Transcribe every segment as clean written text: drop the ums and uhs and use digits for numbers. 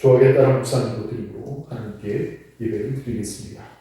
주악에 따라 묵상기도 드림으로 하나님께 예배를 드리겠습니다.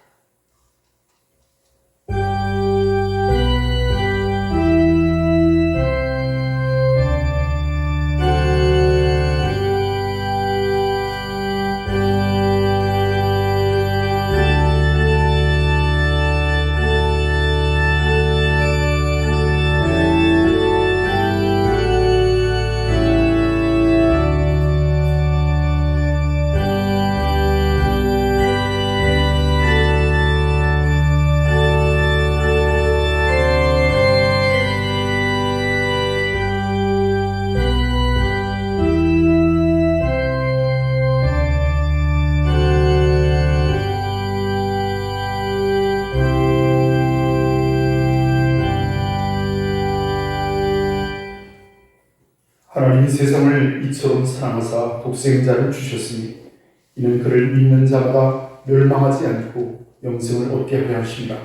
하나님이 세상을 이처럼 사랑하사 독생자를 주셨으니 이는 그를 믿는 자마다 멸망하지 않고 영생을 얻게 하려 하십니다.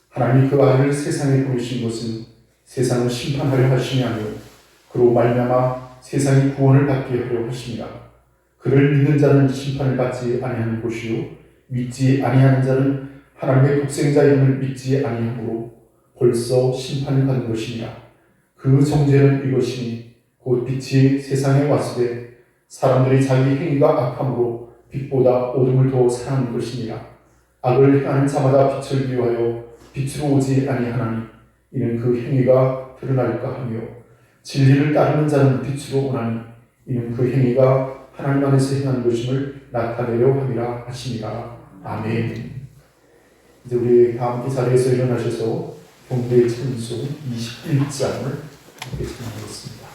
하나님이 그 아들을 세상에 보내신 것은 세상을 심판하려 하심이 아니요 그로 말미암아 세상이 구원을 받게 하려 하십니다. 그를 믿는 자는 심판을 받지 아니하는 것이요 믿지 아니하는 자는 하나님의 독생자 이름을 믿지 아니하므로 벌써 심판을 받는 것입니다. 그 정죄는 이것이니 곧 빛이 세상에 왔을 때 사람들이 자기 행위가 악함으로 빛보다 어둠을 더 사랑하는 것입니다. 악을 행하는 자마다 빛을 미워하여 빛으로 오지 아니하나니 이는 그 행위가 드러날까 하며 진리를 따르는 자는 빛으로 오나니 이는 그 행위가 하나님 안에서 행한 것임을 나타내려 함이라 하십니다. 아멘. 이제 우리 다 함께 자리에서 일어나셔서 경배 찬송 21장을 함께 찬양하겠습니다.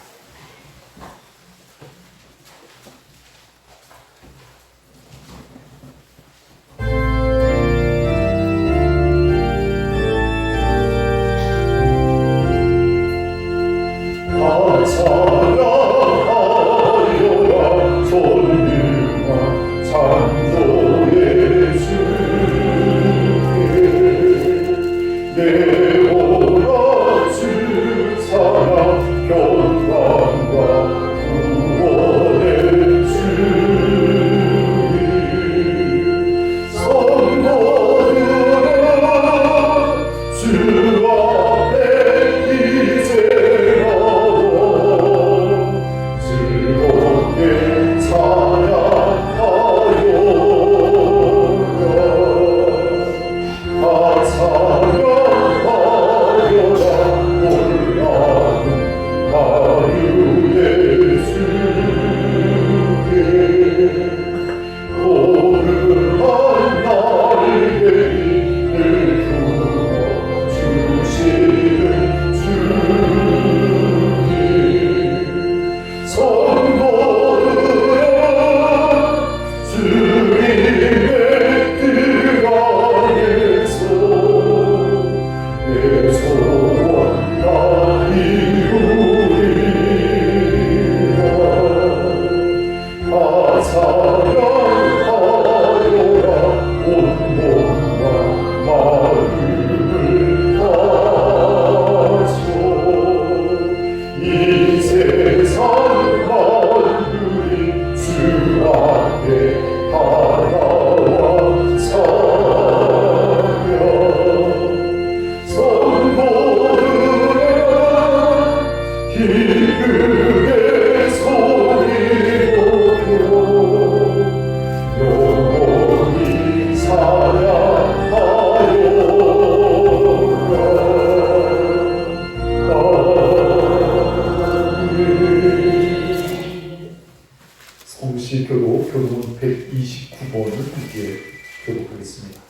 교도문 129번을 함께 교독하겠습니다.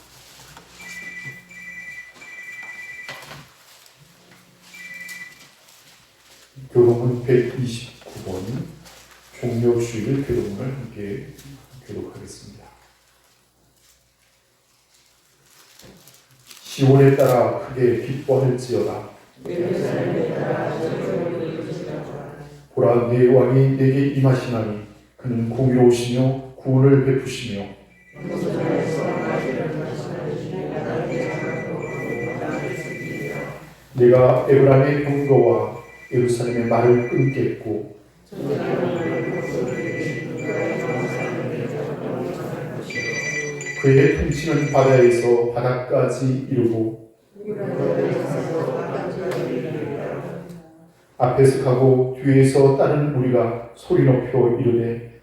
교도문 129번 종려주일 교도문을 함께 교독하겠습니다. 시온에 따라 크게 기뻐할지어다. 보라, 네 왕이 내게 임하시나니 그는 공의로우시며 구원을 베푸시며 내가 에브라임의 병거와 예루살렘의 말을 끊겠고 그의 통치는 바다에서 바다까지 이루고 앞에서 가고 뒤에서 따른 우리가 소리 높여 이르되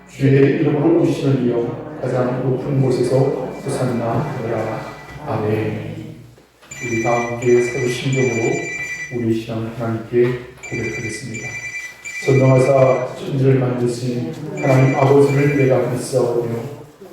주의 이름으로 오시는 이여 가장 높은 곳에서 호산나 하라. 아멘. 우리 다 함께 서로 심정으로 우리 신앙을 하나님께 고백하겠습니다. 전능하사 천지를 만드신 하나님 아버지를 내가 믿사오며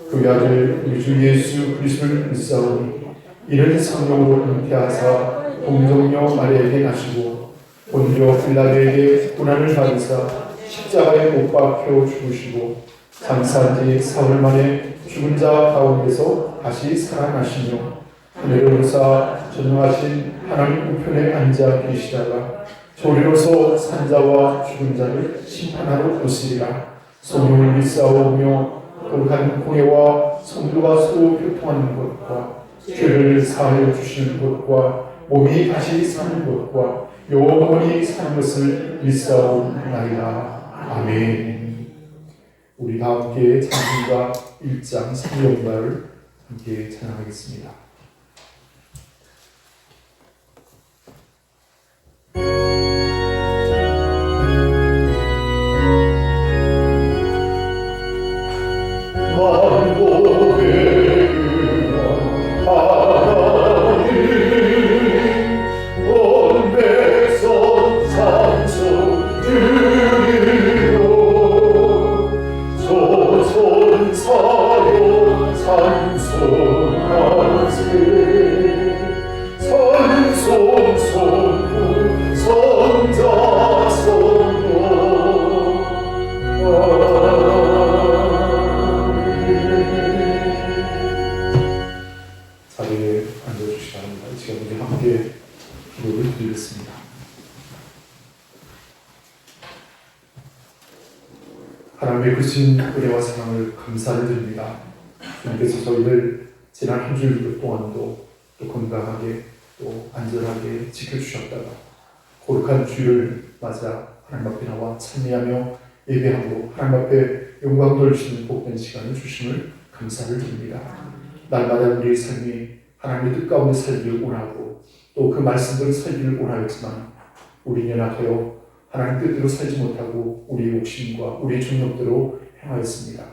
그 아들 우리 주 예수 그리스도를 믿사오니 이는 성령으로 잉태하사 동정녀 마리아에게 나시고 본디오 빌라도에게 고난을 받으사 십자가에 못 박혀 죽으시고 장사한 지 사흘 만에 죽은 자 가운데서 다시 살아나시며 하늘에 오르사 전능하신 하나님 우편에 앉아 계시다가 조리로서 산자와 죽은 자를 심판하러 오시리라. 성령을 믿사오며 거룩한 공예와 성도가 서로 교통하는 것과 죄를 사하여 주시는 것과 몸이 다시 사는 것과 영원히 사는 것을 믿사오나이다. 아멘. 우리 다 함께 찬송가 1장 3연가를 함께 찬양하겠습니다. 자리에 앉아주시기 바랍니다. 이 시간 우리 함께 기도를 드리겠습니다. 하나님의 크신 은혜와 사랑을 감사를 드립니다. 주님께서 저희를 지난 한 주일 동안도 또 건강하게 또 안전하게 지켜주셨다가 거룩한 주일을 맞아 하나님 앞에 나와 찬미하며 예배하고 하나님 앞에 영광 돌리시는 복된 시간을 주심을 감사를 드립니다. 날마다 우리의 삶이 하나님의 뜻 가운데 살기를 원하고 또 그 말씀대로 살기를 원하였지만 우리 연약하여 하나님 뜻대로 살지 못하고 우리의 욕심과 우리의 중력대로 행하였습니다.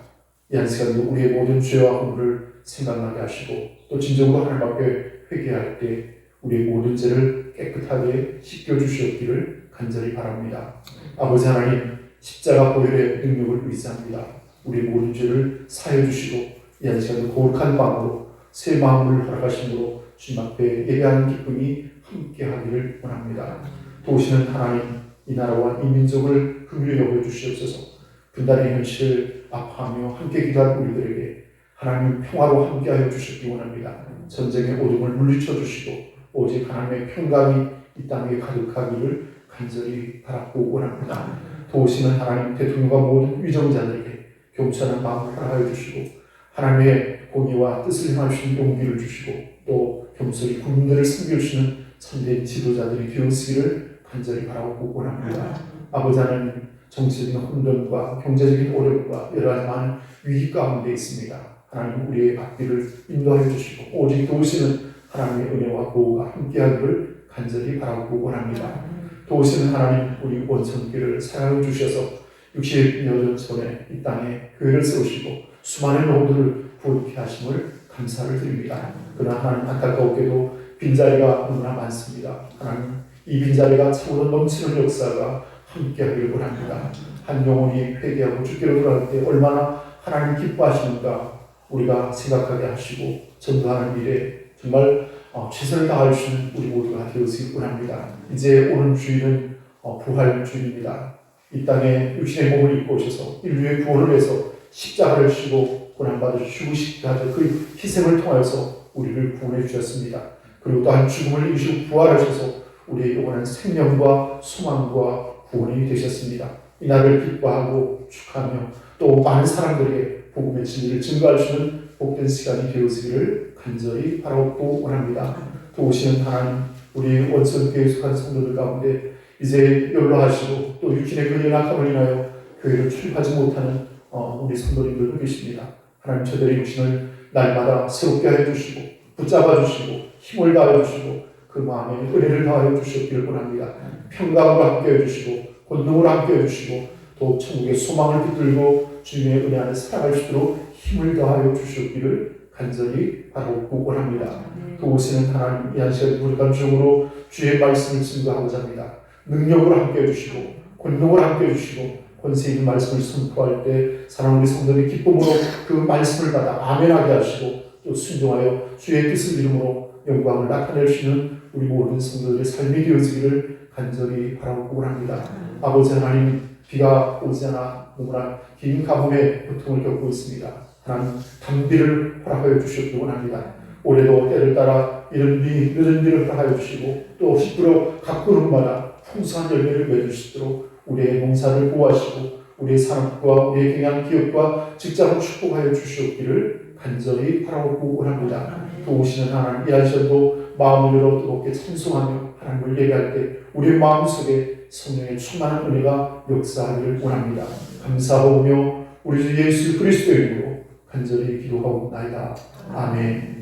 이 한 시간도 우리의 모든 죄와 허물을 생각나게 하시고 또 진정으로 하나님 앞에 회개할 때 우리의 모든 죄를 깨끗하게 씻겨주시옵기를 간절히 바랍니다. 아버지 하나님, 십자가 보혈의 능력을 의지합니다. 우리의 모든 죄를 사해 주시고 이 한 시간도 거룩한 마음으로 새 마음을 허락하심으로 주님 앞에 예배하는 기쁨이 함께하기를 원합니다. 도우시는 하나님, 이 나라와 이 민족을 긍휼히 여겨주시옵소서. 분단의 현실을 아파하며 함께 기도한 우리들에게 하나님 평화로 함께하여 주시기 원합니다. 전쟁의 어둠을 물리쳐 주시고 오직 하나님의 평강이 이 땅에 가득하기를 간절히 바라고 원합니다. 도우시는 하나님, 대통령과 모든 위정자들에게 겸손한 마음을 허락하여 주시고 하나님의 공의와 뜻을 행할 수 있는 용기를 주시고 또 겸손히 국민들을 섬겨주시는 참된 지도자들이 되어지기를 간절히 바라고 원합니다. 아버지 하나님, 정치적인 혼돈과 경제적인 어려움과 여러 가지 많은 위기 가운데 있습니다. 하나님, 우리의 앞길을 인도하여 주시고 오직 도우시는 하나님의 은혜와 보호가 함께하기를 간절히 바라고 원합니다. 도우시는 하나님, 우리 원성교를 사랑해 주셔서 60여 년 전에 이 땅에 교회를 세우시고 수많은 영혼들을 부흥케 하심을 감사를 드립니다. 그러나 하나님, 안타깝게도 빈자리가 너무나 많습니다. 하나님, 이 빈자리가 차오른 넘치는 역사가 함께하기를 원합니다. 한 영혼이 회개하고 주께로 돌아갈 때 얼마나 하나님 기뻐하시는가 우리가 생각하게 하시고 전도하는 일에 정말 최선을 다할 수 있는 우리 모두가 되었으길 원합니다. 이제 오는 주일은 부활 주일입니다. 이 땅에 육신의 몸을 입고 오셔서 인류의 구원을 위해서 십자가를 지고 고난받으시고 죽으시기까지 그 희생을 통하여서 우리를 구원해 주셨습니다. 그리고 또한 죽음을 이기시고 부활하셔서 우리의 영원한 생명과 소망과 구원이 되셨습니다. 이 날을 기뻐하고 축하하며 또 많은 사람들에게 복음의 진리를 증거할 수 있는 복된 시간이 되어지기를 간절히 바라고 원합니다. 도우시는 하나님, 우리 원성교회에 속한 성도들 가운데 이제 연로하시고 또 육신의 그 연약함을 인하여 교회를 출입하지 못하는 우리 성도님들도 계십니다. 하나님 저들의 육신을 날마다 새롭게 하여 주시고 붙잡아 주시고 힘을 다하여 주시고 그 마음에 은혜를 더하여 주시기를 원합니다. 평강으로 함께해 주시고 권능으로 함께해 주시고 또 천국의 소망을 붙들고 주님의 은혜 안에 살아갈 수 있도록 힘을 더하여 주시기를 간절히 바라고 원합니다. 또 오시는 하나님 이 한 시간 우리 감정으로 주의 말씀을 증거하고자 합니다. 능력으로 함께해 주시고 권능으로 함께해 주시고 권세 있는 말씀을 선포할 때 사랑하는 우리 성도들이 기쁨으로 그 말씀을 받아 아멘하게 하시고 또 순종하여 주의 뜻을 이름으로 영광을 나타낼 수 있는 우리 모든 성도들의 삶이 되어지기를 간절히 바라고 원합니다. 아버지 하나님 비가 오지 않아 너무나 긴 가뭄의 고통을 겪고 있습니다. 하나님 단비를 허락하여 주시기 원합니다. 올해도 때를 따라 이른 비, 늦은 비를 허락하여 주시고 또 시끄러 각 구름마다 풍성한 열매를 맺으시도록 우리의 농사를 보호하시고 우리의 산업과 우리의 경영 기업과 직장을 축복하여 주시옵기를 간절히 바라고 원합니다. 또 오시는 하나님 이 시간도 마음을 열어 뜨겁게 찬송하며 하나님을 예배할 때 우리의 마음속에 성령의 충만한 은혜가 역사하기를 원합니다. 감사하며 우리 주 예수 그리스도의 이름으로 간절히 기도하옵나이다. 아멘.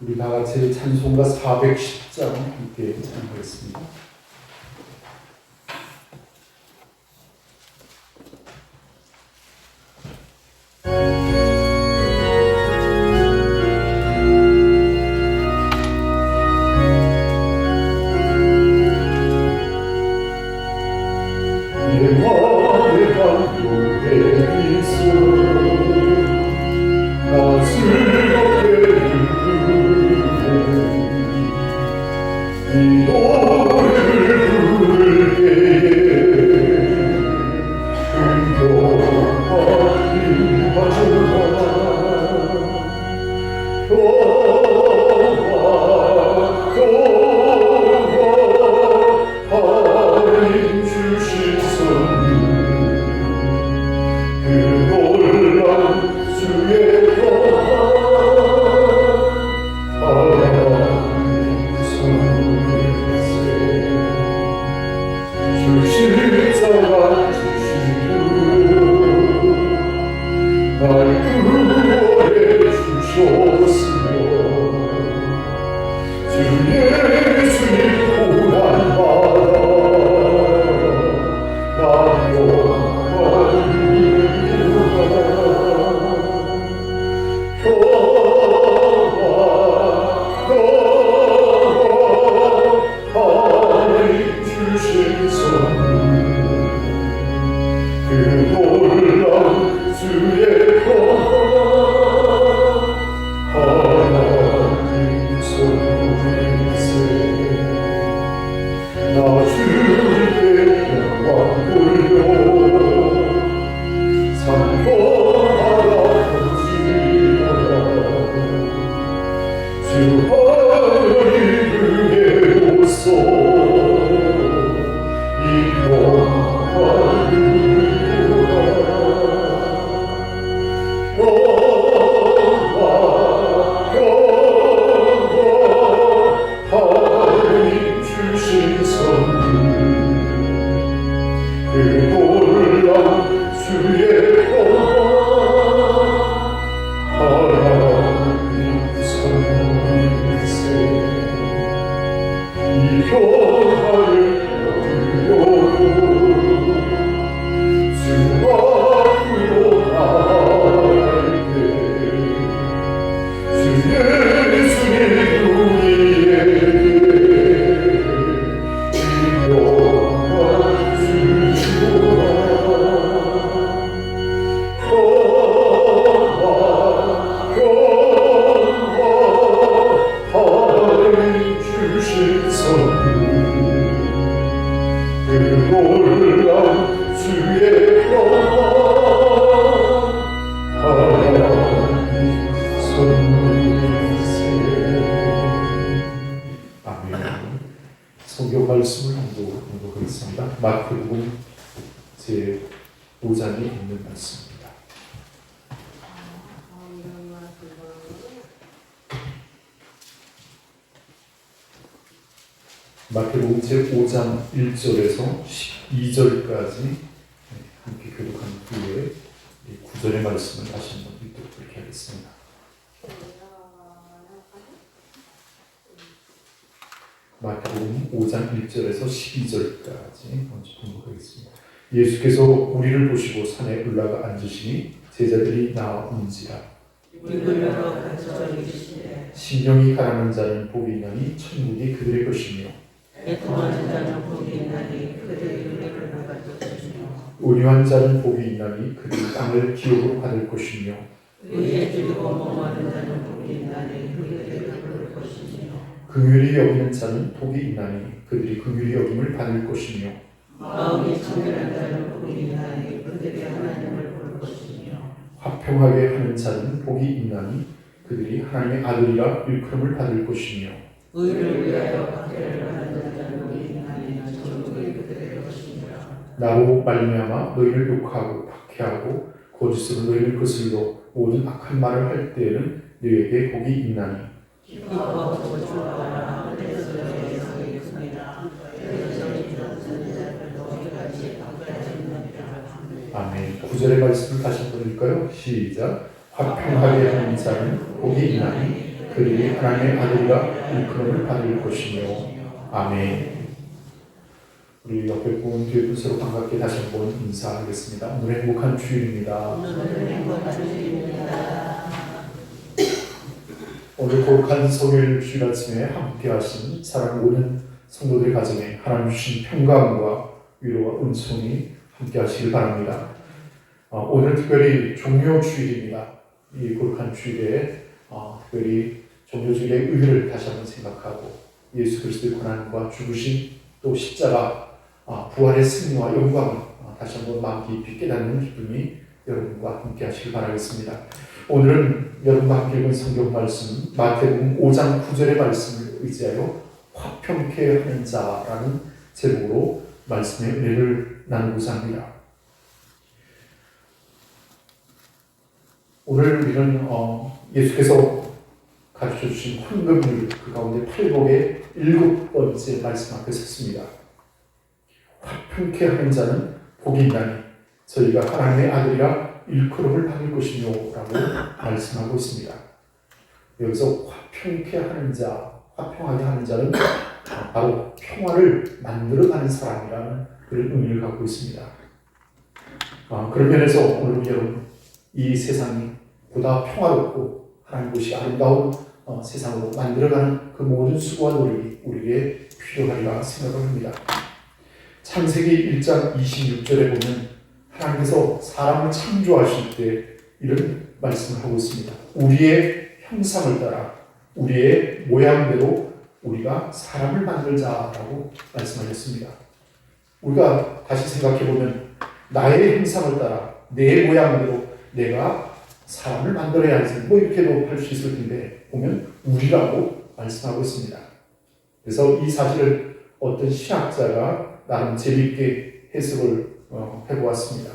우리 다 같이 찬송가 410장 함께 찬양하겠습니다. 예수님 우리의 마태복음 제 5장에 있는 말씀입니다. 마태복음 제 5장 1절에서 12절까지 함께 교독한 후에 9절의 말씀을 다시 한번 읽도록 그렇게 하겠습니다. 마태복음 5장 1절에서 12절까지 먼저 공부하겠습니다. 예수께서 우리를 보시고 산에 올라가 앉으시니 제자들이 나온지라. 심령이 가난한 자는 복이 있나니 천국이 그들의 것이며 애통하는 자는 복이 있나니 그들의 은혜를 받을 것이며 온유한 자는 복이 있나니 그들이 땅을 기업으로 받을 것이며 의에 줄이고 목마른 자는 복이 있나니 그들의 받을 것이며 긍휼히 여기는 자는 복이 있나니 그들이 긍휼히 여김을 받을 것이며 마음이 청결한 자는 복이 있나니 그들이 하나님을 볼 것이며 화평하게 하는 자는 복이 있나니 그들이 하나님의 아들이라 일컬음을 받을 것이며 의를 위하여 박해를 하는 자는 복이 있나니 천국이 그들의 것이니라. 나로 말미암아 너희를 욕하고 박해하고 거짓으로 너희를 거슬러 모든 악한 말을 할 때에는 너희에게 복이 있나니 기뻐하고 즐거워라. 하늘에서 너희의 상이 큽니다. 여전히 선지자들도 이같이 박해하시느니라. 아멘. 9절의 말씀을 다시 한번 읽을까요? 시작. 화평하게 하는 자는 복이 있나니 그들이 하나님의 아들이라 일컬음을 받을 것이며 아멘. 우리 옆에 분 뒤에 분 서로 반갑게 다시 한번 인사하겠습니다. 오늘 행복한 주일입니다. 오늘은 행복한 주일입니다. 오늘 거룩한 성일 주일 아침에 함께 하신 사랑 모든 성도들 가정에 하나님 주신 평강과 위로와 은총이 함께 하시길 바랍니다. 오늘 특별히 종료 주일입니다. 이 거룩한 주일에 특별히 종료 주일의 의미를 다시 한번 생각하고 예수 그리스도의 고난과 죽으심 또 십자가 부활의 승리와 영광을 다시 한번 마음 깊이 깨닫는 기쁨이 여러분과 함께 하시길 바라겠습니다. 오늘은 여러분과 함께 읽은 성경 말씀 마태복음 5장 9절의 말씀을 의지하여 화평케 하는 자라는 제목으로 말씀의 은혜를 나누고자 합니다. 오늘 우리는 예수께서 가르쳐 주신 황금률 그 가운데 팔복의 7번째 말씀 앞에 섰습니다. 화평케 하는 자는 복이 있나니 저희가 하나님의 아들이라 일컬음을 받을 것이며 라고 말씀하고 있습니다. 여기서 화평케 하는 자, 화평하게 하는 자는 바로 평화를 만들어가는 사람이라는 그런 의미를 갖고 있습니다. 그런 면에서 오늘 여러분 이 세상이 보다 평화롭고 하나님 것이 아름다운 세상으로 만들어가는 그 모든 수고와 노력이 우리에게 필요하리라 생각을 합니다. 창세기 1장 26절에 보면 하나님께서 사람을 창조하실 때 이런 말씀을 하고 있습니다. 우리의 형상을 따라 우리의 모양대로 우리가 사람을 만들자라고 말씀하셨습니다. 우리가 다시 생각해보면 나의 형상을 따라 내 모양대로 내가 사람을 만들어야지 이렇게도 할 수 있을 텐데 보면 우리라고 말씀하고 있습니다. 그래서 이 사실을 어떤 신학자가 나름 재미있게 해석을 해보았습니다.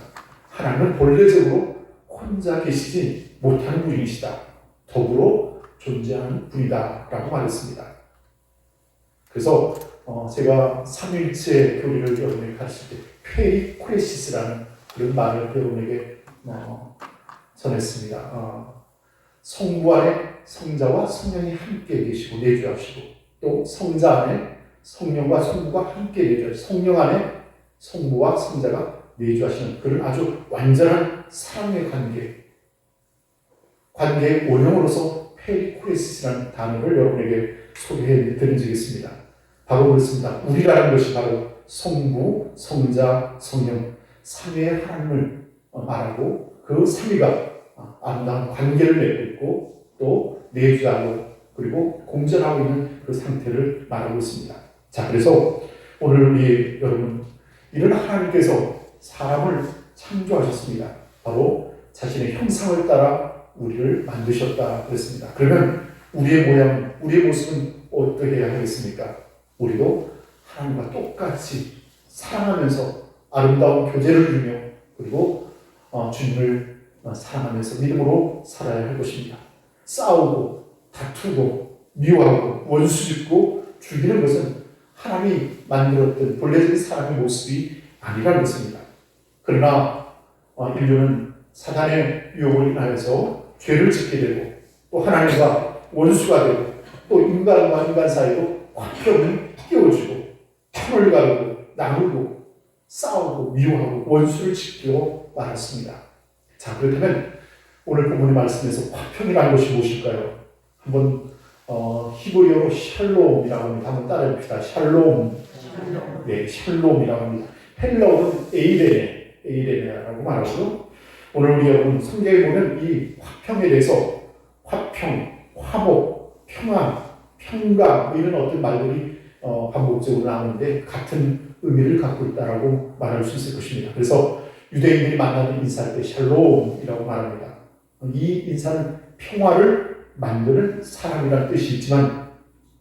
하나님은 본래적으로 혼자 계시지 못하는 분이시다. 더불어 존재하는 분이다 라고 말했습니다. 그래서 제가 삼위일체 교리를 여러분에게 가르칠 때 페리코레시스라는 그런 말을 여러분에게 전했습니다. 성부 안에 성자와 성령이 함께 계시고 내주하시고 또 성자 안에 성령과 성부가 함께 내주하시고 성령 안에 성부와 성자가 내주하시는 그런 아주 완전한 사랑의 관계의 원형으로서 페리코레시스라는 단어를 여러분에게 소개해 드린 적이 있습니다. 바로 그렇습니다. 우리라는 것이 바로 성부, 성자, 성령, 삼위의 하나님을 말하고 그 삼위가 아름다운 관계를 맺고 있고 또 내주하고 그리고 공존하고 있는 그 상태를 말하고 있습니다. 자, 그래서 오늘 우리 여러분 이런 하나님께서 사람을 창조하셨습니다. 바로 자신의 형상을 따라 우리를 만드셨다 그랬습니다. 그러면 우리의 모양, 우리의 모습은 어떻게 해야 하겠습니까? 우리도 하나님과 똑같이 사랑하면서 아름다운 교제를 이루며 그리고 주님을 사랑하면서 믿음으로 살아야 할 것입니다. 싸우고 다투고 미워하고 원수짓고 죽이는 것은 하나님이 만들었던 본래적인 사람의 모습이 아니라는 것입니다. 그러나 인류는 사단의 유혹을 인하여서 죄를 짓게 되고 또 하나님과 원수가 되고 또 인간과 인간 사이로 화평을 끼워주고 편을 가르고 나누고 싸우고 미워하고 원수를 지키고 말았습니다. 자, 그렇다면 오늘 본문의 말씀에서 화평이라는 것이 무엇일까요? 한번 히브리어로 샬롬이라고 합니다. 한번 따라해 봅시다. 샬롬. 네, 샬롬이라고 합니다. 헬라어는 에이레네라고 말하고 오늘 우리 여러분 성경에 보면 이 화평에 대해서 화평, 화목, 평안, 평강 이런 어떤 말들이 반복적으로 나오는데 같은 의미를 갖고 있다라고 말할 수 있을 것입니다. 그래서 유대인들이 만나는 인사할 때 샬롬이라고 말합니다. 이 인사는 평화를 만드는 사람이라는 뜻이 있지만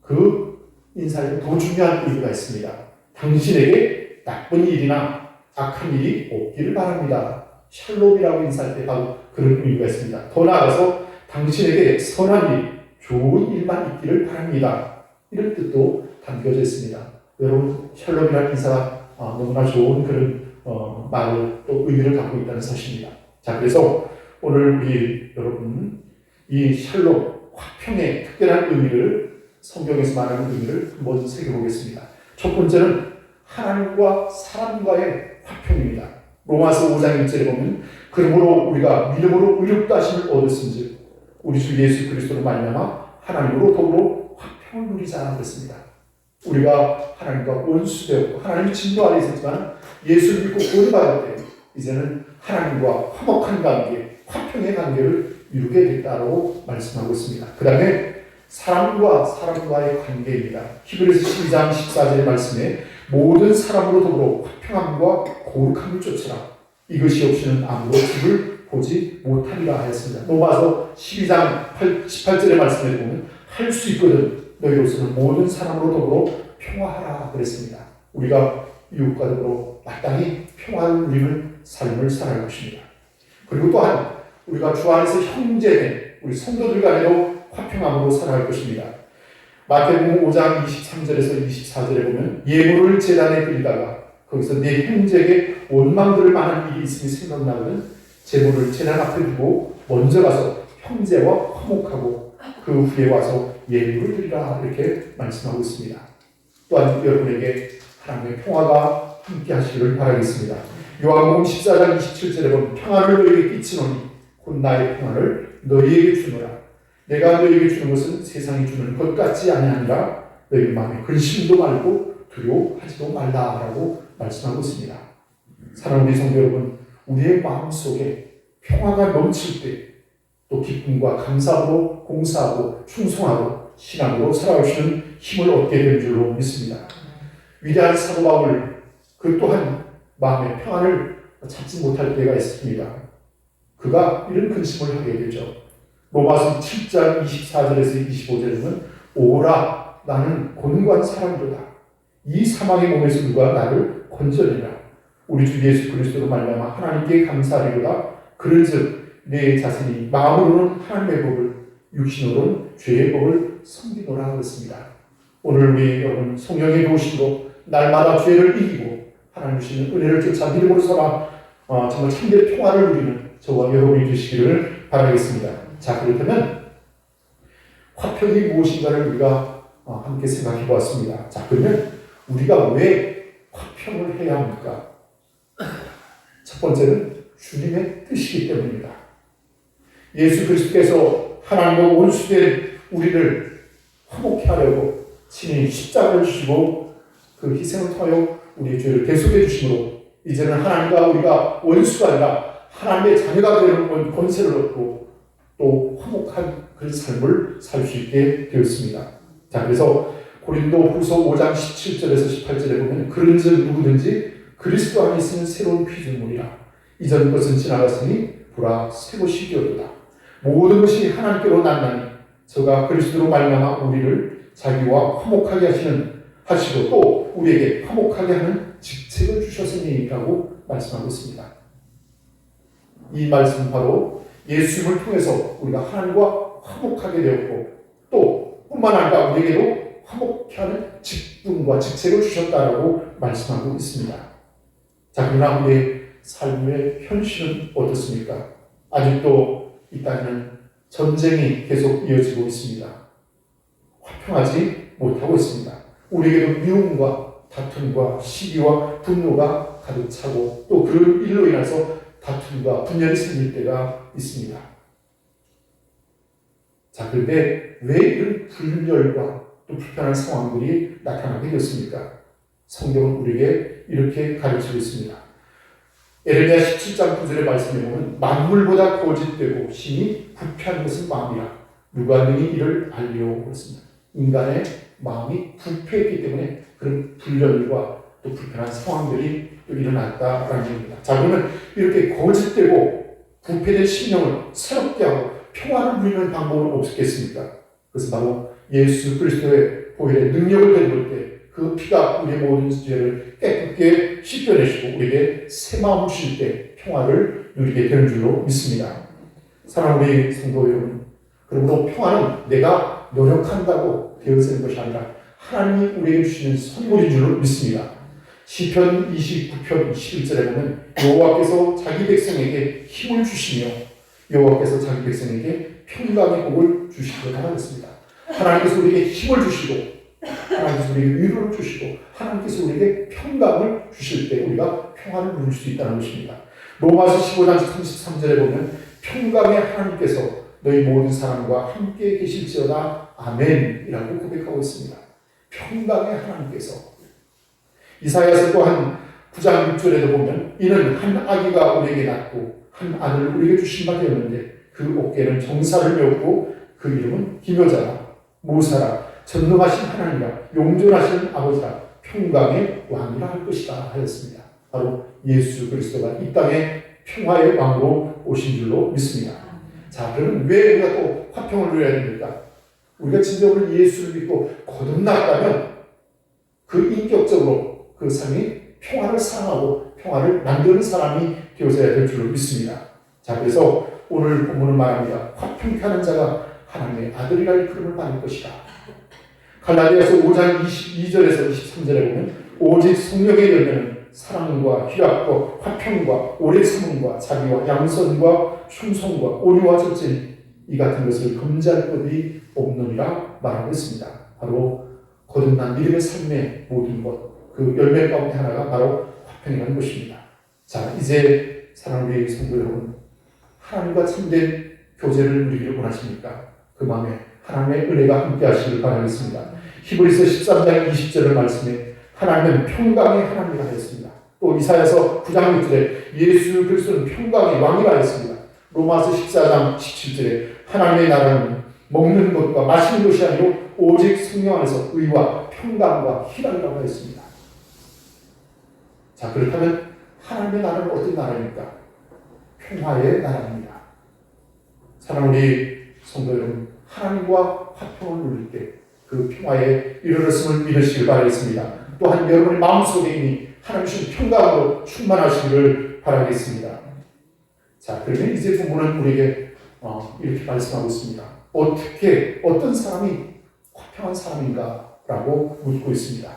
그 인사에 더 중요한 의미가 있습니다. 당신에게 나쁜 일이나 악한 일이 없기를 바랍니다. 샬롬이라고 인사할 때 바로 그런 의미가 있습니다. 더 나아가서 당신에게 선한 일, 좋은 일만 있기를 바랍니다. 이런 뜻도 담겨져 있습니다. 여러분 샬롬이라는 인사가 너무나 좋은 그런 말을 또 의미를 갖고 있다는 사실입니다. 자, 그래서 오늘 우리 여러분 이 샬롬, 화평의 특별한 의미를 성경에서 말하는 의미를 한번 새겨보겠습니다. 첫 번째는 하나님과 사람과의 화평입니다. 로마서 5장 1절에 보면 그러므로 우리가 믿음으로 의롭다 하심을 얻었은즉 우리 주 예수 그리스도로 말미암아 하나님으로 더불어 화평을 누리자 그랬습니다. 우리가 하나님과 원수되었고 하나님이 진노 아래 있었지만 예수를 믿고 구원받을 때 이제는 하나님과 화목한 관계, 화평의 관계를 이루게 됐다고 말씀하고 있습니다. 그 다음에 사람과 사람과의 관계입니다. 히브리서 12장 14절의 말씀에 모든 사람으로 더불어 화평함과 거룩함을 쫓으라. 이것이 없이는 아무도 주를 보지 못하리라 하였습니다. 로마서 12장 18절의 말씀에 보면 할 수 있거든 너희로서는 모든 사람으로 더불어 평화하라 그랬습니다. 우리가 이웃과 더불어 마땅히 평화를 누리는 삶을 살아갈 것입니다. 그리고 또한 우리가 주 안에서 형제된 우리 성도들 간에도 화평함으로 살아갈 것입니다. 마태복음 5장 23절에서 24절에 보면 예물을 제단에 드리다가 거기서 내 형제에게 원망들을 만한 일이 있음이 생각나거든 제물을 제단 앞에 두고 먼저 가서 형제와 화목하고 그 후에 와서 예물을 드리라 이렇게 말씀하고 있습니다. 또한 여러분에게 하나님의 평화가 함께 하시기를 바라겠습니다. 요한복음 14장 27절에 보면 평화를 너희에게 끼치노니 곧 나의 평화를 너희에게 주노라. 내가 너희에게 주는 것은 세상이 주는 것 같지 아니하니라. 너희 마음에 근심도 말고 두려워하지도 말라라고 말씀하고 있습니다. 사랑하는 우리 성도 여러분, 우리의 마음속에 평화가 넘칠 때 또 기쁨과 감사로 공사하고 충성하고 신앙으로 살아갈 수 있는 힘을 얻게 된 줄로 믿습니다. 위대한 사도 바울 그 또한 마음의 평안을 찾지 못할 때가 있습니다. 그가 이런 근심을 하게 되죠. 로마서 7장 24절에서 25절에는 오라 나는 곤고한 사람이로다. 이 사망의 몸에서 누가 나를 건져내라. 우리 주 예수 그리스도로 말미암아 하나님께 감사하리로다. 그런즉 내 자신이 마음으로는 하나님의 법을 육신으로는 죄의 법을 섬기노라 그랬습니다. 오늘 우리 여러분 성령의 도우심으로 날마다 죄를 이기고 하나님 주시는 은혜를 쫓아 믿음으로 살아 정말 참된 평화를 누리는 저와 여러분이 되시기를 바라겠습니다. 자, 그렇다면 화평이 무엇인가를 우리가 함께 생각해 보았습니다. 자, 그러면 우리가 왜 화평을 해야 합니까? 첫 번째는 주님의 뜻이기 때문입니다. 예수 그리스도께서 하나님과 원수된 우리를 화목케 하려고 친히 십자가를 주시고 그 희생을 통하여 우리의 죄를 대속해 주심으로 이제는 하나님과 우리가 원수가 아니라 하나님의 자녀가 되는 권세를 얻고 또 화목한 그런 삶을 살 수 있게 되었습니다. 자, 그래서 고린도 후서 5장 17절에서 18절에 보면 그런즉 누구든지 그리스도 안에 있으면 새로운 피조물이라 이전 것은 지나갔으니 보라 새 것이 되었도다. 모든 것이 하나님께로 났나니 저가 그리스도로 말미암아 우리를 자기와 화목하게 하시는 하시고 또 우리에게 화목하게 하는 직책을 주셨으니라고 말씀하고 있습니다. 이 말씀은 바로 예수님을 통해서 우리가 하나님과 화목하게 되었고 또 뿐만 아니라 우리에게도 화목케 하는 직분과 직책을 주셨다라고 말씀하고 있습니다. 자, 그러나 우리의 삶의 현실은 어떻습니까? 아직도 이 땅에는 전쟁이 계속 이어지고 있습니다. 화평하지 못하고 있습니다. 우리에게도 미움과 다툼과 시기와 분노가 가득 차고 또 그 일로 인해서 다툼과 분열이 생길 때가 있습니다. 자, 그런데 왜 이런 분열과 또 불편한 상황들이 나타나게 되었습니까? 성경은 우리에게 이렇게 가르치고 있습니다. 에레미야 17장 9절의 말씀에 보면 만물보다 거짓되고 심히 부패한 것은 마음이라 누가 능히 이를 알리오 그랬습니다. 인간의 마음이 부패했기 때문에 그런 분열과 또 불편한 상황들이 또 일어났다라는 얘기입니다. 자, 그러면 이렇게 거짓되고 부패된 심령을 새롭게 하고 평안을 누리는 방법은 없겠습니까? 그것은 바로 예수 그리스도의 보혈의 능력을 베풀 때 그 피가 우리의 모든 죄를 깨끗게 씻겨내시고 우리에게 새 마음 주실 때 평화를 누리게 되는 줄로 믿습니다. 사랑하는 우리 성도 여러분, 그러므로 평화는 내가 노력한다고 되어지는 것이 아니라 하나님이 우리에게 주시는 선물인 줄로 믿습니다. 시편 29편 11절에 보면 여호와께서 자기 백성에게 힘을 주시며 여호와께서 자기 백성에게 평강의 복을 주시리라 하였습니다. 하나님께서 우리에게 힘을 주시고 하나님께서 우리에게 위로를 주시고 하나님께서 우리에게 평강을 주실 때 우리가 평화를 누릴 수 있다는 것입니다. 로마서 15장 33절에 보면 평강의 하나님께서 너희 모든 사람과 함께 계실지어다 아멘이라고 고백하고 있습니다. 평강의 하나님께서. 이사야서 또한 9장 6절에도 보면 이는 한 아기가 우리에게 낳고 한 아들을 우리에게 주신 바 되었는데 그 어깨는 정사를 메었고 그 이름은 기묘자라 모사라 전능하신 하나님이라 용존하신 아버지라 평강의 왕이라 할 것이다 하였습니다. 바로 예수 그리스도가 이 땅에 평화의 왕으로 오신 줄로 믿습니다. 자, 그러면 왜 우리가 또 화평을 누려야 됩니까? 우리가 진정으로 예수를 믿고 거듭났다면 그 인격적으로 그 삶이 평화를 사랑하고 평화를 만드는 사람이 되어져야 될 줄로 믿습니다. 자, 그래서 오늘 본문은 말합니다. 화평케 하는 자가 하나님의 아들이라 일컬음을 받을 것이다. 갈라디아서 5장 22절에서 23절에 보면 오직 성령의 열매는 사랑과 희락과 화평과 오래 참음과 자비와 양선과 충성과 온유와 절제니 이 같은 것을 금지할 법이 없느니라 말하고 있습니다. 바로 거듭난 믿음의 삶의 모든 것, 그 열매 가운데 하나가 바로 화평이라는 것입니다. 자, 이제 사랑하는 우리 성도 여러분, 하나님과 참된 교제를 누리기를 원하십니까? 그 마음에 하나님의 은혜가 함께 하시길 바라겠습니다. 히브리서 13장 20절의 말씀에 하나님은 평강의 하나님이라 하였습니다. 또 이사야서 9장 6절에 예수 그리스도는 평강의 왕이라 하였습니다. 로마서 14장 17절에 하나님의 나라는 먹는 것과 마시는 것이 아니고 오직 성령 안에서 의와 평강과 희락이라고 하였습니다. 자, 그렇다면 하나님의 나라는 어떤 나라입니까? 평화의 나라입니다. 사랑하는 우리 성도 여러분, 하나님과 화평을 누릴 때 그 평화에 이르렀음을 믿으시길 바라겠습니다. 또한 여러분의 마음속에 이미 하나님 주신 평강으로 충만하시기를 바라겠습니다. 자, 그러면 이제 부부는 우리에게 이렇게 말씀하고 있습니다. 어떻게 어떤 사람이 화평한 사람인가? 라고 묻고 있습니다.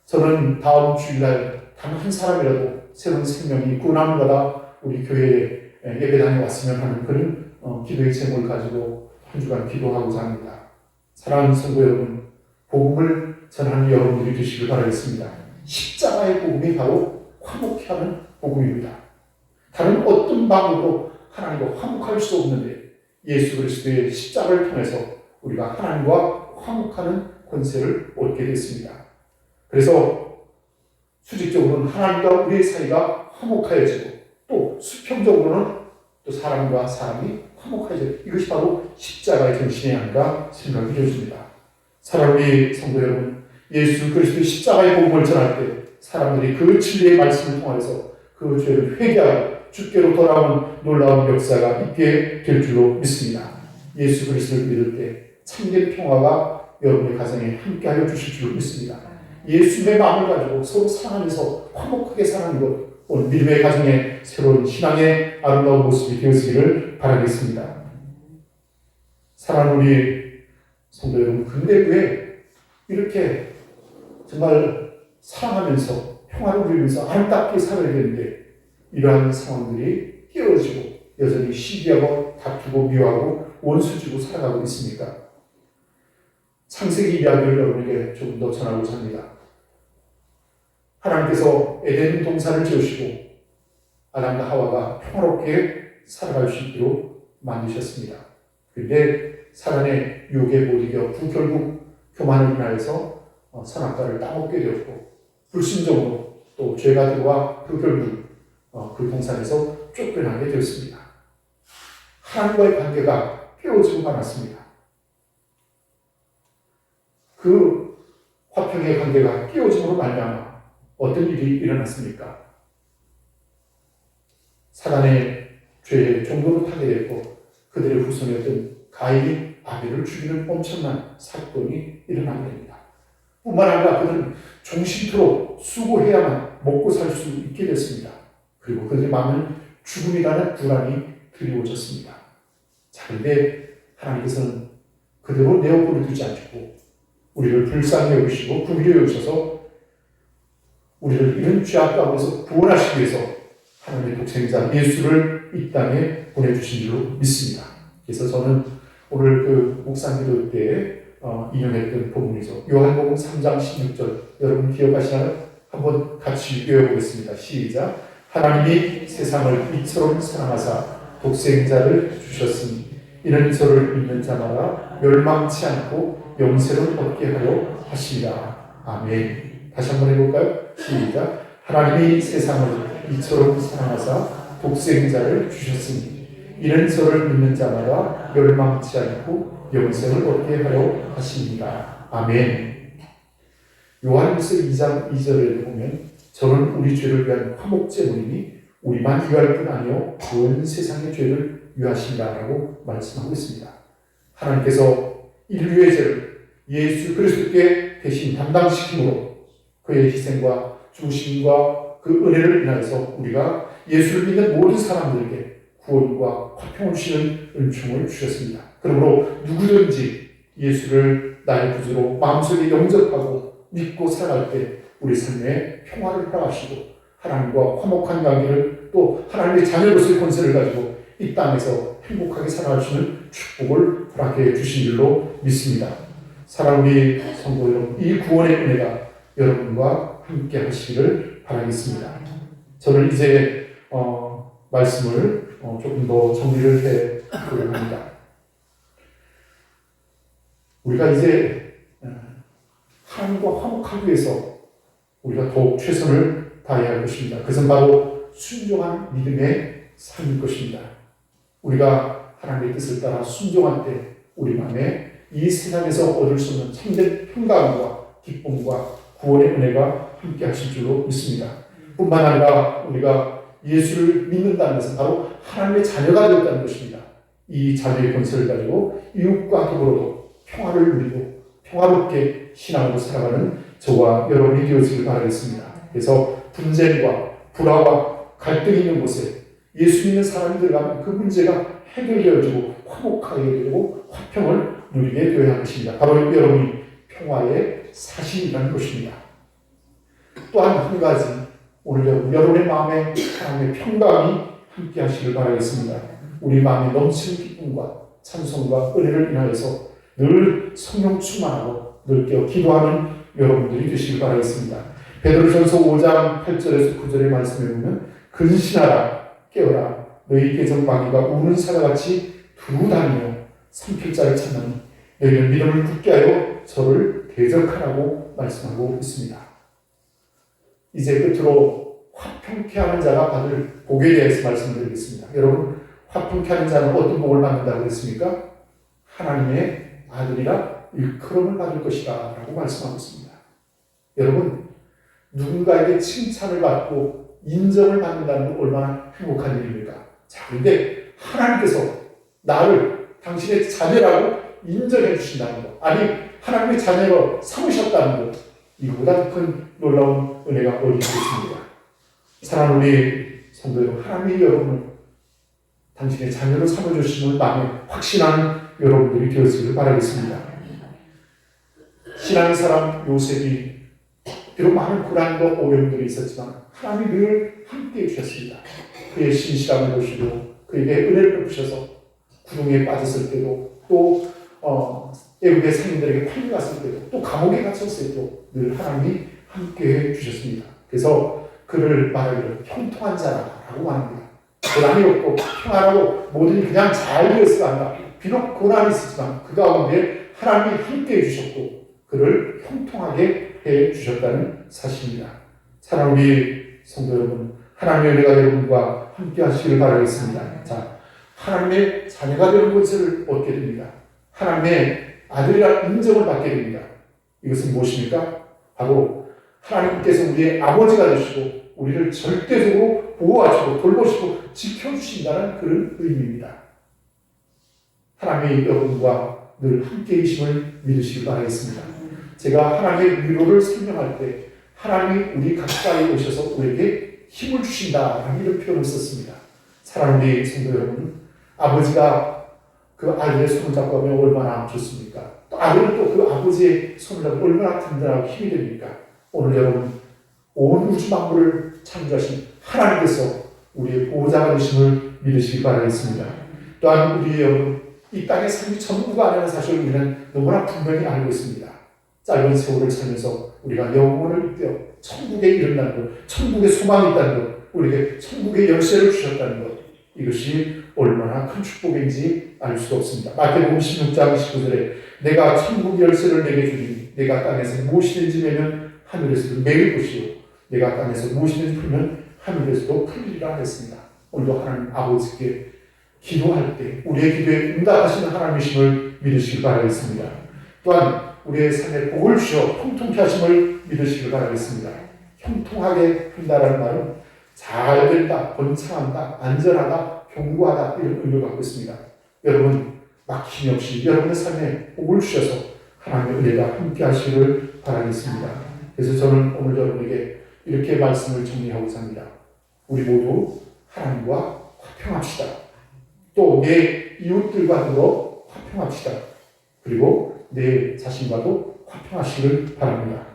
저는 다음 주일날 단 한 사람이라도 새로운 생명이 구원함마다 우리 교회에 예배당에 왔으면 하는 그런 기도의 제목을 가지고 한 주간 기도하고자 합니다. 사랑하는 성도 여러분, 복음을 전하는 여러분들이 되시길 바라겠습니다. 십자가의 복음이 바로 화목케 하는 복음입니다. 다른 어떤 방법으로 하나님과 화목할 수 없는데 예수 그리스도의 십자가를 통해서 우리가 하나님과 화목하는 권세를 얻게 됐습니다. 그래서 수직적으로는 하나님과 우리의 사이가 화목하여지고 또 수평적으로는 또 사람과 사람이 화목하여지고 이것이 바로 십자가의 정신이 아닌가 생각이 되어집니다. 사랑하는 우리 성도 여러분, 예수 그리스도의 십자가의 복음을 전할 때 사람들이 그 진리의 말씀을 통해서 그 죄를 회개하고 주께로 돌아오는 놀라운 역사가 있게 될 줄로 믿습니다. 예수 그리스도를 믿을 때 참된 평화가 여러분의 가정에 함께하여 주실 줄 믿습니다. 예수님의 마음을 가지고 서로 사랑하면서 화목하게 사는 것, 오늘 믿음의 가정의 새로운 신앙의 아름다운 모습이 되어지기를 바라겠습니다. 사랑하는 우리 성도 여러분, 근데 왜 이렇게 정말 사랑하면서 평화를 누리면서 아름답게 살아야 되는데 이러한 상황들이 깨어지고 여전히 시기하고 다투고 미워하고 원수지고 살아가고 있습니까? 창세기 이야기를 여러분에게 조금 더 전하고자 합니다. 하나님께서 에덴 동산을 지으시고 아담과 하와가 평화롭게 살아갈 수 있도록 만드셨습니다. 그런데 사단의 유혹에 못 이겨 결국 교만을 인하여서 선악과를 따먹게 되었고 불순종으로 또 죄가 들어와 결국 그 동산에서 쫓겨나게 되었습니다. 하나님과의 관계가 깨어지고 말았습니다. 그 화평의 관계가 깨어짐으로 말미암아 어떤 일이 일어났습니까? 사단의 죄에 종로로 타게 됐고 그들의 후손이었던 가인이 아벨을 죽이는 엄청난 사건이 일어나게 됩니다. 뿐만 아니라 그들은 종신토록 수고해야만 먹고 살 수 있게 됐습니다. 그리고 그들의 마음은 죽음이라는 불안이 드리워졌습니다. 자, 그런데 하나님께서는 그대로 내어버려 두지 않고 우리를 불쌍히 여기시고 긍휼히 여기셔서 우리를 이런 죄악 가운데서 구원하시기 위해서 하나님의 독생자 예수를 이 땅에 보내주신 줄로 믿습니다. 그래서 저는 오늘 그 묵상 기도 때 인용했던 본문이죠. 요한복음 3장 16절 여러분 기억하시나요? 한번 같이 외워보겠습니다. 시작. 하나님이 세상을 이처럼 사랑하사 독생자를 주셨으니 이는 저를 믿는 자마다 멸망치 않고 영생을 얻게 하려 하시니라. 아멘. 다시 한번 해볼까요? 시작. 하나님이 세상을 이처럼 사랑하사 독생자를 주셨으니 이는 저를 믿는 자마다 멸망치 않고 영생을 얻게 하려 하십니다. 아멘. 요한일서 2장 2절에 보면 저는 우리 죄를 위한 화목제물이니 우리만 위할 뿐 아니요 온 세상의 죄를 위하신다라고 말씀하고 있습니다. 하나님께서 인류의 죄를 예수 그리스도께 대신 담당시킴으로 그의 희생과 죽으심과 그 은혜를 인하여서 우리가 예수를 믿는 모든 사람들에게 구원과 화평을 주시는 은총을 주셨습니다. 그러므로 누구든지 예수를 나의 구주로 마음속에 영접하고 믿고 살아갈 때 우리 삶에 평화를 허락하시고 하나님과 화목한 관계를 또 하나님의 자녀로서의 권세를 가지고 이 땅에서 행복하게 살아갈 수 있는 축복을 허락해 주신 줄로 믿습니다. 사랑하는 우리 성도 여러분, 이 구원의 은혜가 여러분과 함께 하시기를 바라겠습니다. 저는 이제 말씀을 조금 더 정리를 해 보려고 합니다. 우리가 이제 하나님과 화목하기 위해서 우리가 더욱 최선을 다해야 할 것입니다. 그것은 바로 순종한 믿음의 삶일 것입니다. 우리가 하나님의 뜻을 따라 순종할 때 우리 마음에 이 세상에서 얻을 수 없는 참된 평강과 기쁨과 구원의 은혜가 함께 하실 줄로 믿습니다. 뿐만 아니라 우리가 예수를 믿는다는 것은 바로 하나님의 자녀가 되었다는 것입니다. 이 자녀의 권세를 가지고 이웃과 더불어도 평화를 누리고 평화롭게 신앙으로 살아가는 저와 여러분이 되어지길 바라겠습니다. 그래서 분쟁과 불화와 갈등이 있는 곳에 예수 믿는 사람이 들어가면 그 문제가 해결되어지고 화목하게 되고 화평을 누리게 되어야 할 것입니다. 바로 여러분이 평화의 사신이라는 것입니다. 또한 한 가지 오늘 여러분의 마음에 하나님의 평강이 함께 하시길 바라겠습니다. 우리 마음에 넘치는 기쁨과 찬송과 은혜를 인하여서 늘 성령 충만하고 늘 깨어 기도하는 여러분들이 되시길 바라겠습니다. 베드로전서 5장 8절에서 9절의 말씀에 보면 근신하라 깨어라 너희 계정마귀가 우는 사자같이 두루 다니며 삼킬 자를 찾는 너희는 믿음을 굳게 하여 저를 대적하라고 말씀하고 있습니다. 이제 끝으로 화평케 하는 자가 받을 복에 대해서 말씀드리겠습니다. 여러분, 화평케 하는 자는 어떤 복을 받는다고 했습니까? 하나님의 아들이라 일컬음을 받을 것이다 라고 말씀하고 있습니다. 여러분, 누군가에게 칭찬을 받고 인정을 받는다는 건 얼마나 행복한 일입니까? 자, 그런데 하나님께서 나를 당신의 자녀라고 인정해 주신다는 것, 아니 하나님의 자녀로 삼으셨다는 것, 이보다 더 큰 놀라운 은혜가 어디 있겠습니까? 사랑하는 우리 성도 여러분, 하나님이 여러분을 당신의 자녀로 삼아주심을 마음에 확신하는 여러분들이 되었기를 바라겠습니다. 신앙의 사람 요셉이 비록 많은 고난과 어려움들이 있었지만 하나님이 늘 함께해 주셨습니다. 그의 신실함을 보시고 그에게 은혜를 베푸셔서 구덩이에 빠졌을 때도 또 애국의 상인들에게 팔려갔을 때도 또 감옥에 갇혔을 때도 늘 하나님이 함께해 주셨습니다. 그래서 그를 말하기를 형통한 자라고 말합니다. 고난이 없고 평안하고 모든 일이 그냥 잘 되었을 한다. 비록 고난이 있었지만 그 가운데 하나님이 함께해 주셨고 그를 형통하게 해 주셨다는 사실입니다. 사랑하는 우리 성도 여러분, 하나님의 은혜가 여러분과 함께 하시기를 바라겠습니다. 자, 하나님의 자녀가 되는 것을 얻게 됩니다. 하나님의 아들이라 인정을 받게 됩니다. 이것은 무엇입니까? 바로 하나님께서 우리의 아버지가 되시고 우리를 절대적으로 보호하시고 돌보시고 지켜주신다는 그런 의미입니다. 하나님의 여러분과 늘 함께 계심을 믿으시기 바라겠습니다. 제가 하나님의 위로를 설명할 때 하나님이 우리 가까이 오셔서 우리에게 힘을 주신다라는 이런 표현을 썼습니다. 사랑하는 우리 성도 여러분, 아버지가 그 아이의 손을 잡고 하면 얼마나 좋습니까? 또 아들은 또 그 아버지의 손을 잡고 얼마나 든든하고 힘이 됩니까? 오늘 여러분, 온 우주 만물을 창조하신 하나님께서 우리의 보호자가 되심을 믿으시기 바라겠습니다. 또한 우리 여러분, 이 땅의 삶이 전부가 아니라는 사실을 우리는 너무나 분명히 알고 있습니다. 짧은 세월을 살면서 우리가 영혼을 입되어 천국에 이른다는 것, 천국에 소망이 있다는 것, 우리에게 천국의 열쇠를 주셨다는 것, 이것이 얼마나 큰 축복인지 알 수가 없습니다. 마태복음 16장 19절에 내가 천국 열쇠를 내게 주리니 내가 땅에서 무엇이든지 매면 하늘에서도 매일 것이요 내가 땅에서 무엇이든지 풀면 하늘에서도 풀리리라 했습니다. 오늘도 하나님 아버지께 기도할 때 우리의 기도에 응답하시는 하나님이심을 믿으시길 바라겠습니다. 또한 우리의 삶에 복을 주셔 형통케 하심을 믿으시길 바라겠습니다. 형통하게 한다라는 말은 잘 된다, 번창한다, 안전하다, 견고하다 이런 의미를 갖고 있습니다. 여러분 막힘이 없이 여러분의 삶에 복을 주셔서 하나님의 은혜가 함께 하시기를 바라겠습니다. 그래서 저는 오늘 여러분에게 이렇게 말씀을 정리하고자 합니다. 우리 모두 하나님과 화평합시다. 또 내 이웃들과 더불어 화평합시다. 그리고 내 자신과도 화평하시기를 바랍니다.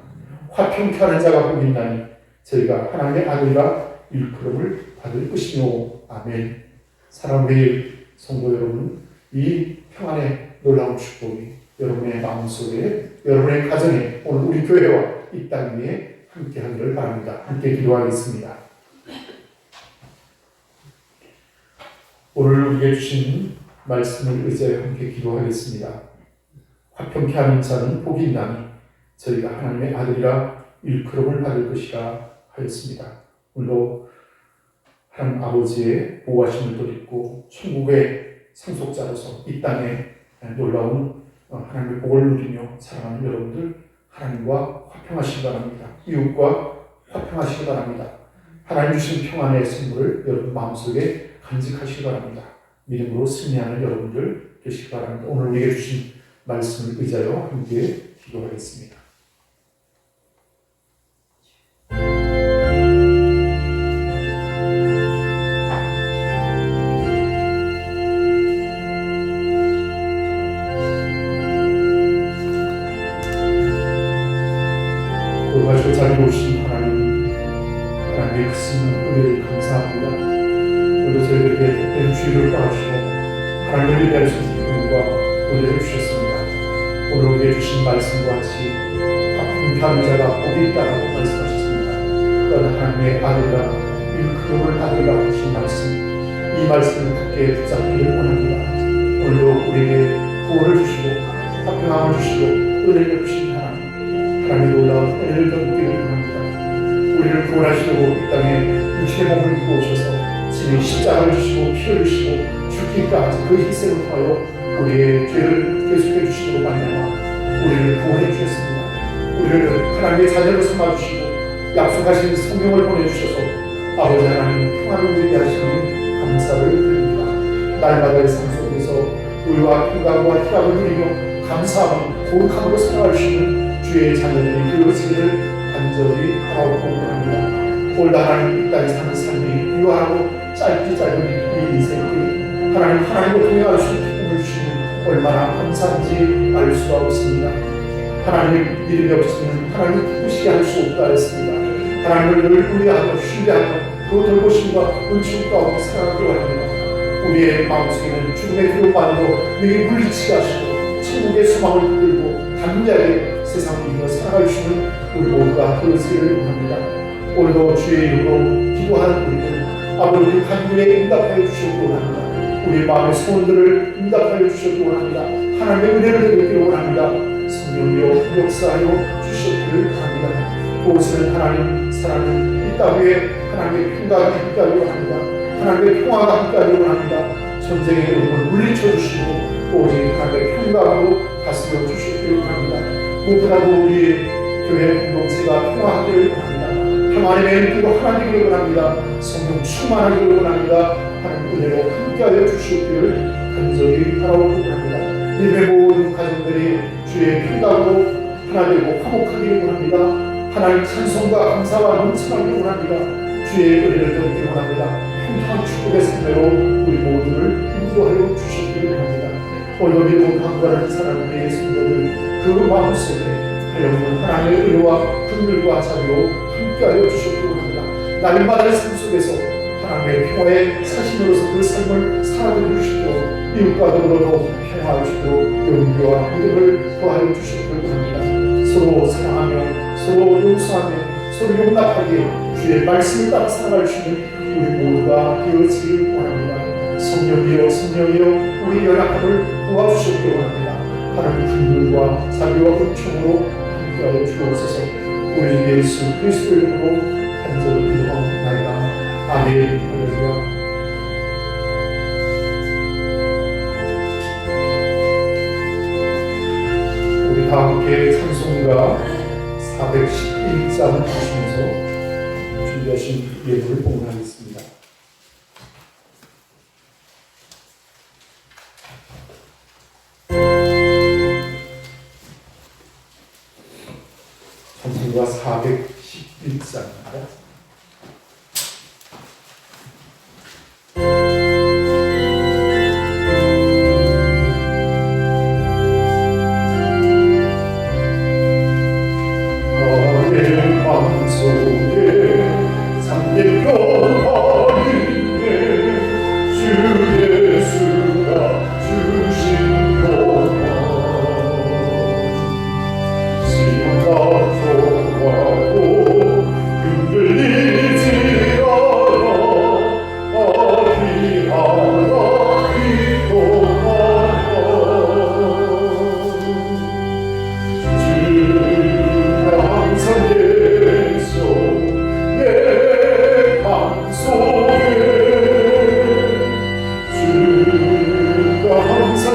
화평케 하는 자가 복이 있나니 저희가 하나님의 아들이라 일컬음을 받을 것이며 아멘. 사랑하는 성도 여러분, 이 평안의 놀라운 축복이 여러분의 마음속에, 여러분의 가정에, 오늘 우리 교회와 이 땅 위에 함께 하기를 바랍니다. 함께 기도하겠습니다. 오늘 우리에게 주신 말씀을 의지하여 함께 기도하겠습니다. 화평케 하는 자는 복이 있나니 저희가 하나님의 아들이라 일컬음을 받을 것이라 하였습니다. 오늘도 하나님 아버지의 보호하심을 덧입고 천국의 상속자로서 이 땅에 놀라운 하나님의 복을 누리며 살아가는 여러분들 하나님과 화평하시기 바랍니다. 이웃과 화평하시기 바랍니다. 하나님 주신 평안의 선물을 여러분 마음속에 간직하시기 바랍니다. 믿음으로 승리하는 여러분들 되시기 바랍니다. 오늘 우리에게 주신 말씀을 의지하여 함께 기도하겠습니다. 돌바시고 자리에 오신 하나님, 하나님의 크신 은혜를 감사합니다. 오늘도 저희들에게 복된 주의를 따르시고 하나님을 위하여 주신 기쁨과 은혜를 주셨습니다. 오늘 우리에게 주신 말씀과 같이 화평케 하는 자가 복이 있다라고 말씀하셨습니다. 또한 하나님의 아들이라 일컬음을 받으리라 하신 말씀, 이 말씀을 굳게 붙잡기를 원합니다. 오늘도 우리에게 구원을 주시고 화평함을 주시고 은혜를 베푸신 하나님의 놀라운 은혜를 더 느끼기를 원합니다. 우리를 구원하시려고 이 땅에 육신의 몸을 입고 오셔서 진히 십자가를 주시고 피를 주시고 죽기까지 그 희생을 통하여 우리의 죄를 계속해 주시도록 말미암아 우리를 구원해 주셨습니다. 우리를 하나님의 자녀로 삼아주시고 약속하신 성령을 보내주셔서 아버지 하나님 평안을 누리게 하시니 감사를 드립니다. 날마다의 삶 속에서 의와 평강과 희락을 누리며 감사하고 거룩함으로 살아갈 수 있는 주의 자녀들이 되어지기를 간절히 바라고 원합니다. 올다 하나님 이 땅에 사는 삶이 유한하고 짧디 짧은 이 인생이 하나님과 동행할 수 있는 기쁨을 주시는 얼마나 감사한지 알 수가 없습니다. 하나님을 믿음이 없으면 하나님을 기쁘시게 할 수 없다 했습니다. 하나님을 늘 의뢰하며 신뢰하며 그 돌보심과 은총 가운데 살아가기로 합니다. 우리의 마음속에는 죽음의 두려움만으로 능히 물리치게 하시고 천국의 소망을 붙들고 담대하게 세상을 이겨 살아갈 수 있는 우리 모두가 되었기를 원합니다. 오늘도 주의 이름으로 기도하는 우리는 아버지 간구에 응답하여 주시기 원합니다. 우리의 마음의 소원들을 응답하여 주시기 원합니다. 하나님의 은혜를 드리기를 원합니다. 성령이여 역사하여 주시기를 원합니다. 그것은 하나님 사랑은 이 땅 위에 하나님의 평강이 함께하기를 원합니다. 하나님의 평화가 함께하기를 원합니다. 전쟁의 어려움을 물리쳐 주시고 오직 하나님의 평강으로 다스려 주시기를 원합니다. 무엇보다도 우리의 교회 공동체가 평화하기를 원합니다. 평안의 매일기로 하나님을 원합니다. 성령 충만하기를 원합니다. 하나님 은혜로 함께하여 주시기를 간절히 바라고 원합니다. 님의 모든 가정들이 주의 평강으로 하나 되고 화목하기를 원합니다. 하나님 찬송과 감사와 넘쳐나기를 원합니다. 주의 은혜를 얻기를 원합니다. 평탄한 축복의 삶으로 우리 모두를 인도하여 주시기를 원합니다. 오늘도 믿음을 강구하는 사람들의 성도들 그 마음속에 하여금 하나님의 은혜와 긍휼과 자비로 함께하여 주시기를 원합니다. 날마다의 삶 속에서 하나님의 평화의 사신으로서 그 삶을 살아가게 주시고 이웃과 더불어도 평화할 수 있도록 용기와 믿음을 더하여 주시기를 원합니다. 서로 사랑하며 서로 용서하며 서로 용납하게 주의 말씀을 따라 살아갈 수 있는 우리 모두가 되어지길 원합니다. 성령이여 성령이여 우리 연약함을 도와주시길 원합니다. 하나님 긍휼과 자비와 은총으로 함께하여 주옵소서. 우리 예수 그리스도 이름으로 간절히 기도하옵나이다. 아멘. 할렐루야. 우리 다 함께 찬송가 411장을 보시면서 준비하신 예물을 봉헌하겠습니다. 찬송가 411장입니다. 주가 항상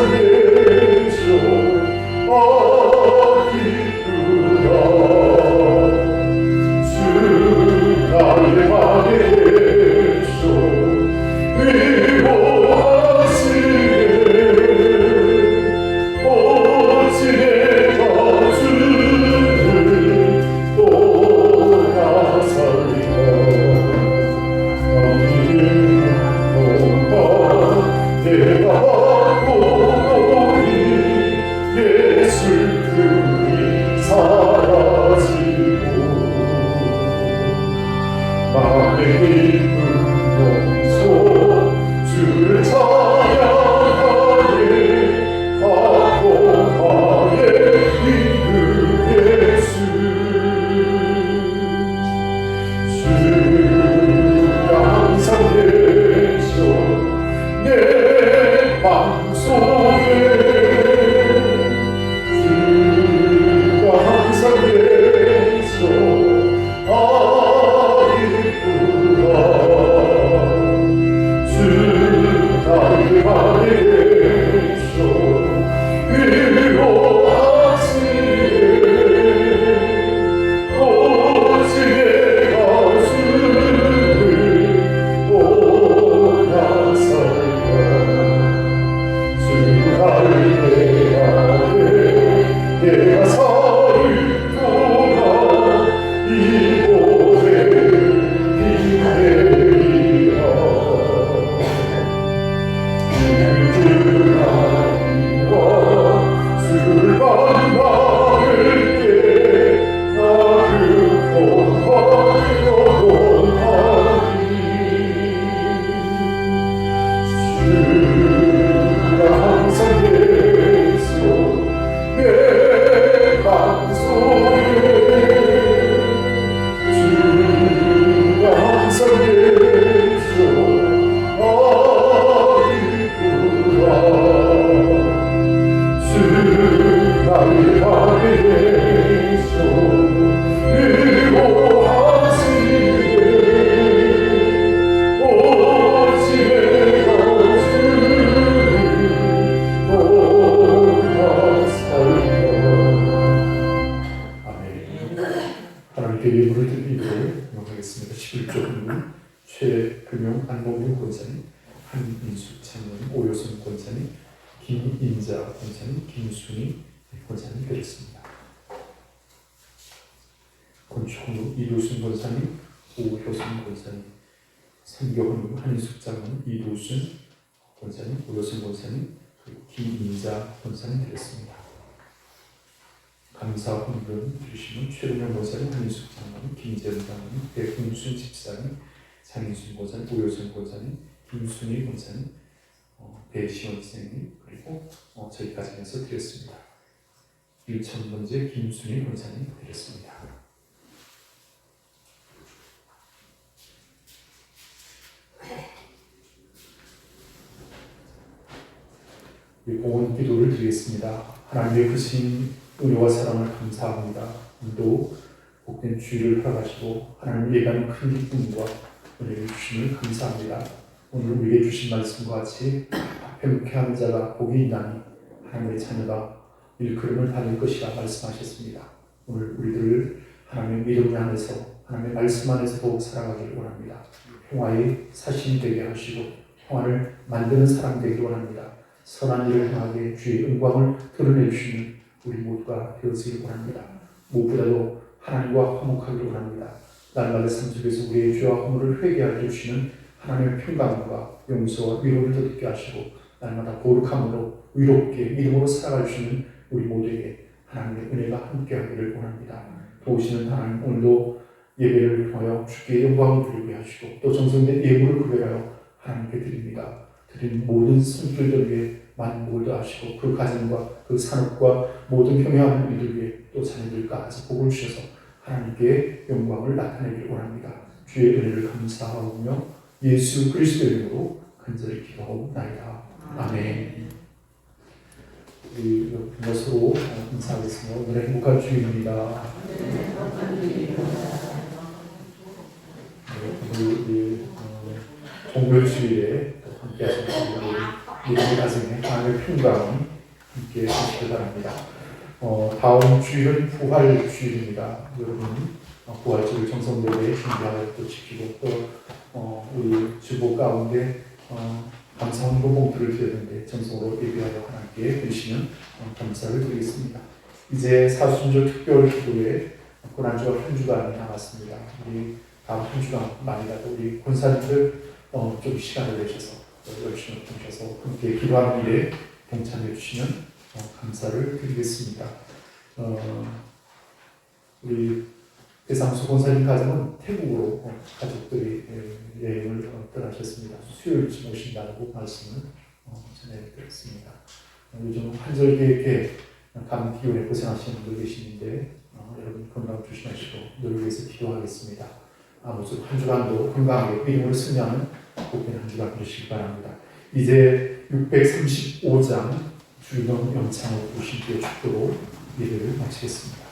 계셔 아기쁘다 예물을 드리기를 명하겠습니다. 11조 본문 최금용 안봉규 권사님, 한민수 장로님, 오효선 권사님, 김인자 권사님, 김순희 권사님 드렸습니다. 권총루 이도순 권사님, 오효선 권사님, 선교헌 한인숙 장로님, 이도순 권사님, 오효선 권사님, 그리고 김인자 권사님 드렸습니다. 감사 헌금 주시는 최동현 권사님, 한인숙 장로님, 김재훈 장로님, 백훈순 집사님, 장인순 권사님, 오효선 권사님, 김순희 권사님, 배시원 선생님, 그리고 저희 가정에서 드렸습니다. 1,000번째 김순희 권사님 드렸습니다. 공헌 기도를 드리겠습니다. 하나님의 크신 은혜와 사랑을 감사합니다. 오늘도 복된 주일을 허락하시고 하나님 예가는 큰 기쁨과 은혜를 주심을 감사합니다. 오늘 우리에게 주신 말씀과 같이 회복케 하는 자가 복이 있나니 하나님의 자녀가 일컬음을 받을 것이라 말씀하셨습니다. 오늘 우리들을 하나님의 믿음 안에서 하나님의 말씀 안에서 더욱 살아가기를 원합니다. 평화의 사신이 되게 하시고 평화를 만드는 사람 되기를 원합니다. 선한 일을 행하게 주의 영광을 드러내 주시는 우리 모두가 되어지길 원합니다. 무엇보다도 하나님과 화목하기를 원합니다. 날마다 삶 속에서 우리의 죄와 허물을 회개하게 해주시는 하나님의 평강과 용서와 위로를 덧입게 하시고 날마다 거룩함으로 위롭게 믿음으로 살아갈 수 있는 우리 모두에게 하나님의 은혜가 함께하기를 원합니다. 도우시는 하나님, 오늘도 예배를 통하여 주께 영광을 드리게 하시고 또 정성된 예물을 구별하여 하나님께 드립니다. 드린 모든 손길들 위해 만복을 더하시고 그 가정과 그 산업과 모든 경영하는 이들 위해 또 자녀들까지 복을 주셔서 하나님께 영광을 나타내기를 원합니다. 주의 은혜를 감사하며 예수 그리스도의 이름으로 간절히 기도하옵나이다. 아멘. 우리 서로 인사하겠습니다. 오늘의 행복한 주일입니다. 오늘 종묘주일에 함께 하시는 우리 가정의 하나님의 평강이 함께 하시기 바랍니다. 다음 주일은 부활 주일입니다. 여러분 부활주일 정성되게 준비하여 또 지키고 또 우리 주보 가운데 감사헌금 봉투를 드렸는데 정성으로 예배하여 하나님께 드리시는 감사를 드리겠습니다. 이제 사순절 특별 기도에 고난주가 한 주간이 남았습니다. 우리 다음 한 주간만이라도 우리 권사님들 좀 시간을 내셔서 열심히 오셔서 함께 기도하는 일에 동참해 주시면 감사를 드리겠습니다. 우리 배상수 권사님 가정은 태국으로 가족들이 여행을 떠나셨습니다. 수요일쯤 오신다고 말씀을 전해드렸습니다. 요즘 환절기에 감 기운에 고생하시는 분들 계시는데 여러분 건강 조심하시고 늘 위해서 기도하겠습니다. 아무쪼록 한 주간도 건강하게 믿음으로 승리하는 복된 한 주간 되시기 바랍니다. 이제 635장 주경 영창을 보시기에 축도로 예배를 마치겠습니다.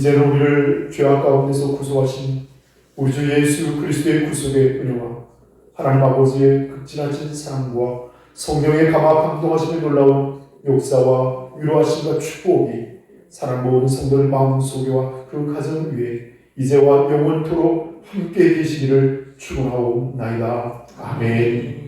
이제는 우리를 죄악 가운데서 구속하신 우리 주 예수 그리스도의 구속의 은혜와 하나님 아버지의 극진하신 사랑과 성령의 감화 감동하심의 놀라운 역사와 위로하심과 축복이 사랑 모든 성도들 마음속에와 그 가정 위에 이제와 영원토록 함께 계시기를 축원하옵나이다. 아멘.